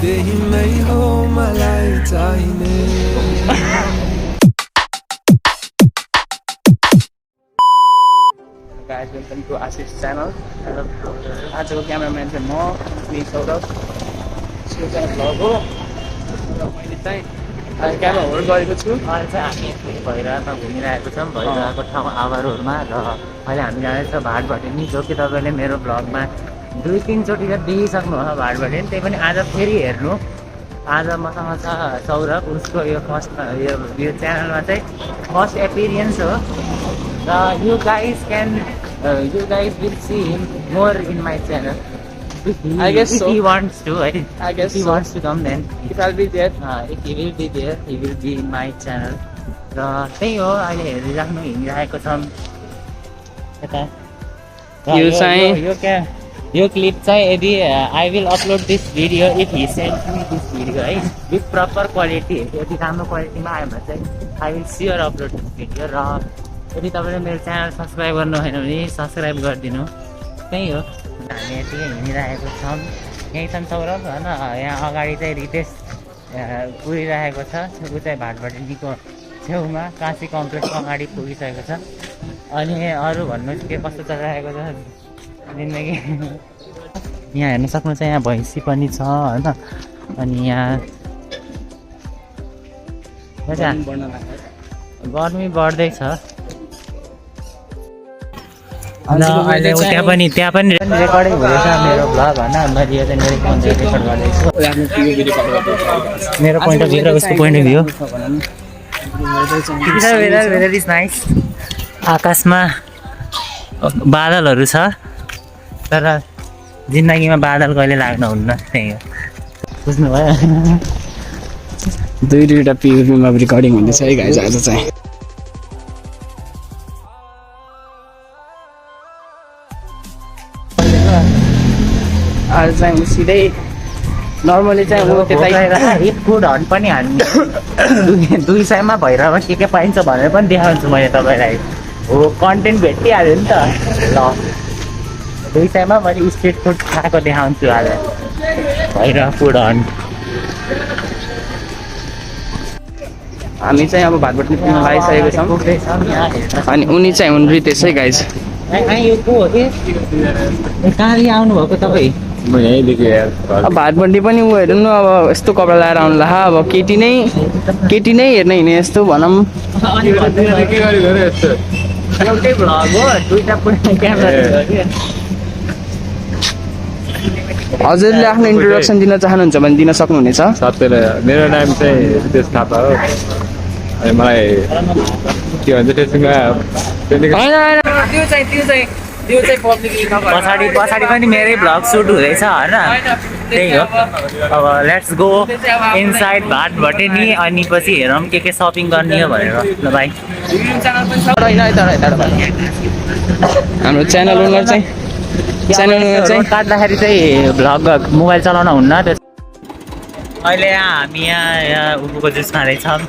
त्यही मै हो मलाई चाहिने Guys, welcome to Ashish channel. आजको क्यामेराम्यान चाहिँ म सौरभ भ्लग हो र मैले चाहिँ क्यामेरा होल्ड गरेको छु। अहिले चाहिँ हामी भैरवामा घुमिरहेको छौँ भैरवाको ठाउँ आवारहरूमा र अहिले हामी जाँदैछ भाटभटेनी जो कि तपाईँले मेरो ब्लगमा 2-3 चोटि त देखिसक्नु होला भाटभटेनी त्यही पनि आज फेरि हेर्नु। आज मसँग छ सौरभ उसको यो फर्स्ट यो च्यानलमा चाहिँ फर्स्ट एपिरियन्स हो र you guys will see him more in my channel I guess so. If he wants to, right? I guess if he so. wants to come then. If I'll be there. If he will be there, he will be in my channel. र त्यही हो अहिले हेरिराख्नु हिँडिरहेको छौँ यता। यो चाहिँ यो क्लिप चाहिँ यदि I will upload this video if he send me this video है विथ प्रपर क्वालिटी यदि राम्रो क्वालिटीमा आयो भने चाहिँ I will sure upload this video. र यदि तपाईँले मेरो च्यानल सब्सक्राइब गर्नु भएन भने सब्सक्राइब गरिदिनु। त्यही हो हामी यतिकै हिँडिरहेको छौँ। यहीँ छन् सौरभ होइन यहाँ अगाडि चाहिँ रितेश पुगिरहेको छ ऊ चाहिँ भाटभटेनीको छेउमा काँसी कम्प्लेक्सको अगाडि पुगिसकेको छ। अनि अरू भन्नुहोस् के कस्तो चलिरहेको छ जिन्दगी। यहाँ हेर्न सक्नुहुन्छ यहाँ भैँसी पनि छ होइन अनि यहाँ गर्मी बढ्दैछ। अहिले त्यहाँ पनि रेकर्डिङ हुँदैछ मेरो भ्लग होइन मैले यो चाहिँ मेरो फोनले रेकर्ड गर्दैछु मेरो पोइन्ट अफ भ्यू र उसको point of view. Weather is nice आकाशमा बादलहरू छ तर जिन्दगीमा बादल कहिले लाग्नुहुन्न त्यही हो बुझ्नुभयो। दुईवटा पियुबीमा रेकर्डिङ हुँदैछ है गाइज आज चाहिँ। आज चाहिँ सिधै नर्मली चाहिँ म त्यतै फुड हट पनि हाल्ने 200मा भैरवमा के पाइन्छ भनेर पनि देखाउँछु मैले तपाईँलाई। हो कन्टेन्ट भेटिहाल्यो नि त ल 200मा मैले स्ट्रिट फुड खाएको देखाउँछु आज भैरव फुड हट। हामी चाहिँ अब भाटभटेनी पुग्न लागिसकेको छौँ अनि उनी चाहिँ हुन् रितेश है गाइज। यो को हो के कहाँदेखि आउनुभएको तपाईँ? अब भाटभटेनी पनि ऊ हेर्नु न अब यस्तो कपडा लगाएर आउनु ला अब केटी नै हेर्न हिँड्ने यस्तो भनौँ। एउटै भ्लग हो दुईवटा क्यामेरा। हजुरले आफ्नो इन्ट्रोडक्सन दिन चाहनुहुन्छ भने दिन सक्नुहुनेछ। मेरो नाम चाहिँ रितेश थापा हो अनि मलाई के भन्छ पछाडि पनि मेरै भ्लग सुट हुँदैछ होइन त्यही हो। अब लेट्स गो इनसाइड भाटभटेनी अनि पछि हेरौँ के सपिङ गर्ने हो भनेर ल भाइ। हाम्रो च्यानल ओनर चाहिँ काट्दाखेरि चाहिँ भ्लग मोबाइल चलाउन हुन्न त्यो। अहिले हामी यहाँ उखुको जुस खाँदैछौँ।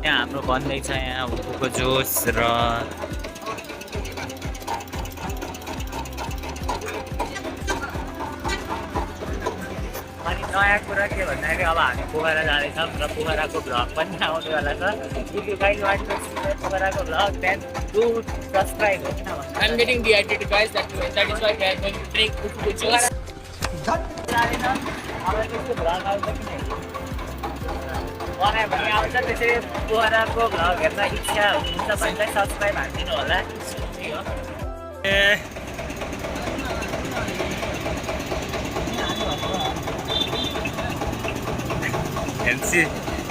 यहाँ हाम्रो बन्दैछ यहाँ उखुको जुस र अनि नयाँ कुरा के भन्दाखेरि अब हामी पोखरा जाँदैछौँ र पोखराको भ्लग पनि आउनेवाला छ। If you guys want to see पोखराको vlog then do subscribe. I'm getting dehydrated guys, that is why I am going to drink ukhko juice. बनायो भने आउँछ त्यसरी पोखराको भ्लग हेर्न इच्छा हुन्छ भने सब्सक्राइब हानिदिनु होला।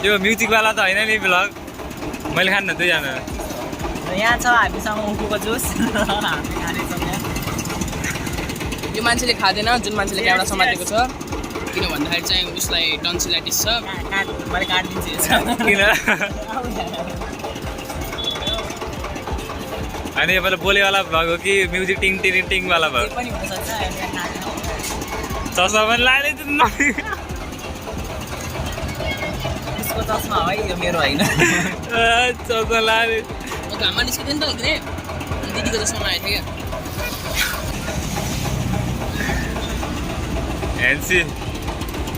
यो म्युजिकवाला त होइन नि भ्लग मैले खान्न दुईजना। यहाँ छ हामीसँग उखुको जुस हामी खानेछौँ यहाँ। यो मान्छेले खाँदैन जुन मान्छेले क्यामेरा समातेको छ किन भन्दाखेरि चाहिँ उसलाई टन्सिलाइटिस छ। मैले काटिदिन्छु अनि यो मतलब बोलेवाला भ्लग हो कि म्युजिक टिङ टिङ टिङवाला भ्लग पनि हुनसक्छ चस्मा पनि लाने उसको चस्मा है यो मेरो होइन चस्मा लाने घाममा निस्किँदैन नि त के दिदीको चस्मा आएको थियो एनसी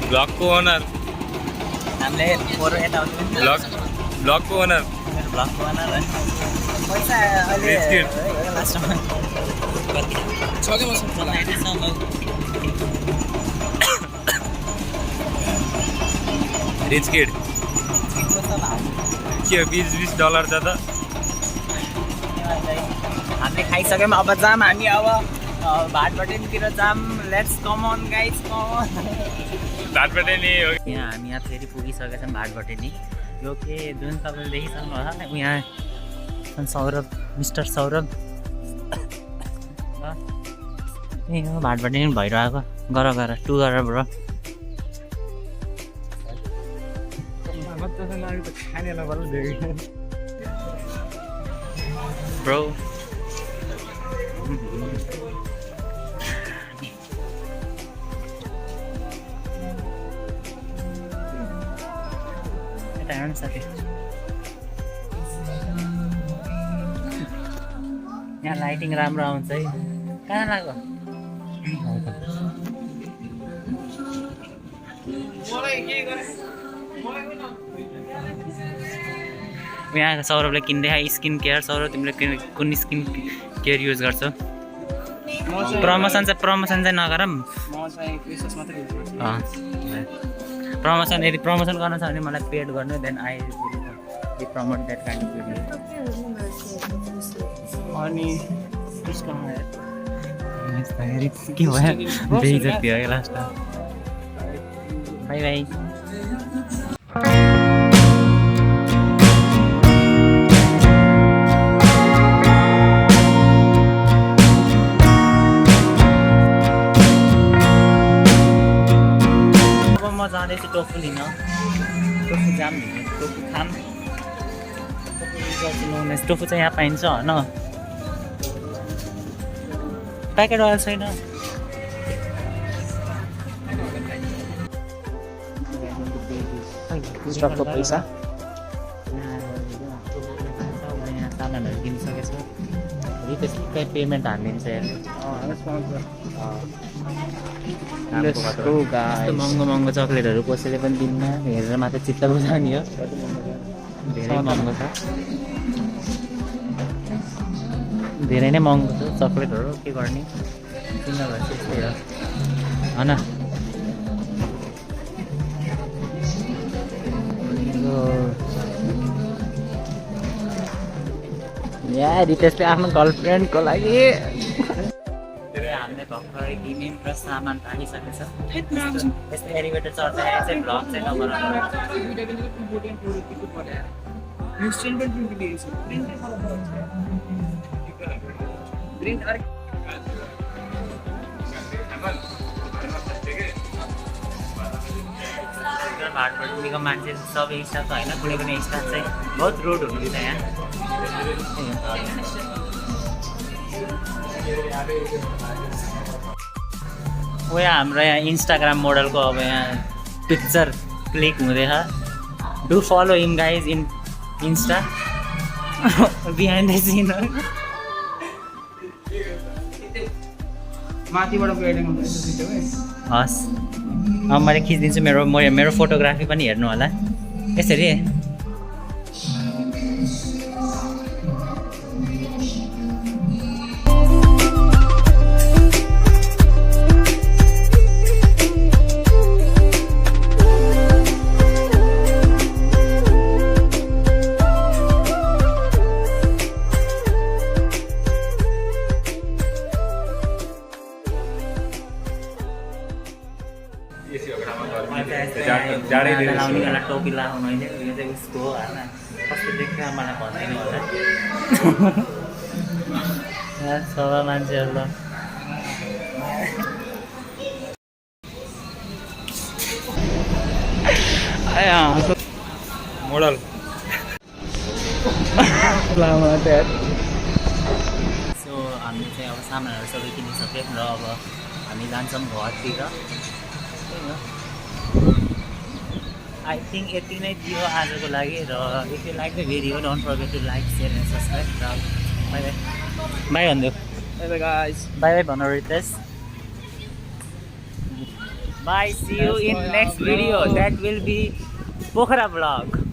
ब्लगको ओनर हामीले फोटो यताउति पनि ब्लगको ओनर मेरो भ्लगको ओनर है पैसा अहिले Rich kid. लास्टमा छ कि मसँग रिच किड के $20 छ त हामीले खाइसक्यौँ अब जाम हामी अब भाटबटेनतिर जाम let's come on guys come भाटबाट नि हो यहाँ हामी यहाँ फेरि पुगिसकेका छौँ भाटबटेनी यो के जुन तपाईँले देखिसक्नु होला यहाँ सौरभ मिस्टर सौरभ ए हो भाटबटेनी भइरहेको गर टु गरेर ब्रो ब्रो यहाँ लाइटिङ राम्रो आउँछ है कहाँ लाग्यो यहाँ सौरभले किन्दै स्किन केयर सौरभ तिमीले कुन स्किन केयर युज गर्छौ प्रमोसन चाहिँ नगर प्रमोसन यदि प्रमोसन गर्न छ भने मलाई पेड गर्नु then I will promote that kind of video अनि के भयो बेइज्जत भयो लास्टमा बाई बाई जाँदैछु टोफु लिन टोफु जाम लिने टोफु खाम टोफु चाहिँ यहाँ पाइन्छ होइन प्याकेटवाला छैन स्टकको पैसा यहाँ सामानहरू किनिसकेछ त्यसकै पेमेन्ट हालिदिन्छ यस्तो महँगो चक्लेटहरू कसैले पनि दिन्न हेरेर मात्र चित्त बुझाउने हो धेरै महँगो छ धेरै नै महँगो छ चक्लेटहरू के गर्ने किनभने त्यस्तै हो होइन यहाँ रितेशले आफ्नो गर्लफ्रेन्डको लागि हामीले भर्खरै किन्यौँ र सामान पाइसकेको छ यस्तो एलिभेटर चढ्दाखेरि चाहिँ भ्लग चाहिँ भाटबटेनीको मान्छे सबै स्टाफ त होइन कुनै कुनै स्टाफ चाहिँ बहुत रुड हुनुहुन्छ यहाँ वो यहाँ हाम्रो यहाँ इन्स्टाग्राम मोडलको अब यहाँ पिक्चर क्लिक हुँदैछ do follow him guys in Insta behind the scene माथिबाट गाइडिङ हुँदैछ हस् अब मैले खिचिदिन्छु मेरो फोटोग्राफी पनि हेर्नु होला यसरी लाउने बेला टोपी लगाउनु होइन यो चाहिँ उसको हो होइन कस्तो देख्छ मलाई भन्दैन होला सबै मान्छेहरू ल मोडल Selamat ya. हामीले चाहिँ अब सामानहरू सबै किनिसक्यौँ र अब हामी जान्छौँ घरतिर। त्यही हो, आई थिङ्क यति नै थियो आजको लागि। र if you like the video don't forget to like share and subscribe. र बाई बाई बाई भनिदियो, Bye bye guys. Bye bye भन्नु Ritesh. Bye, see you in next video. That will be Pokhara vlog.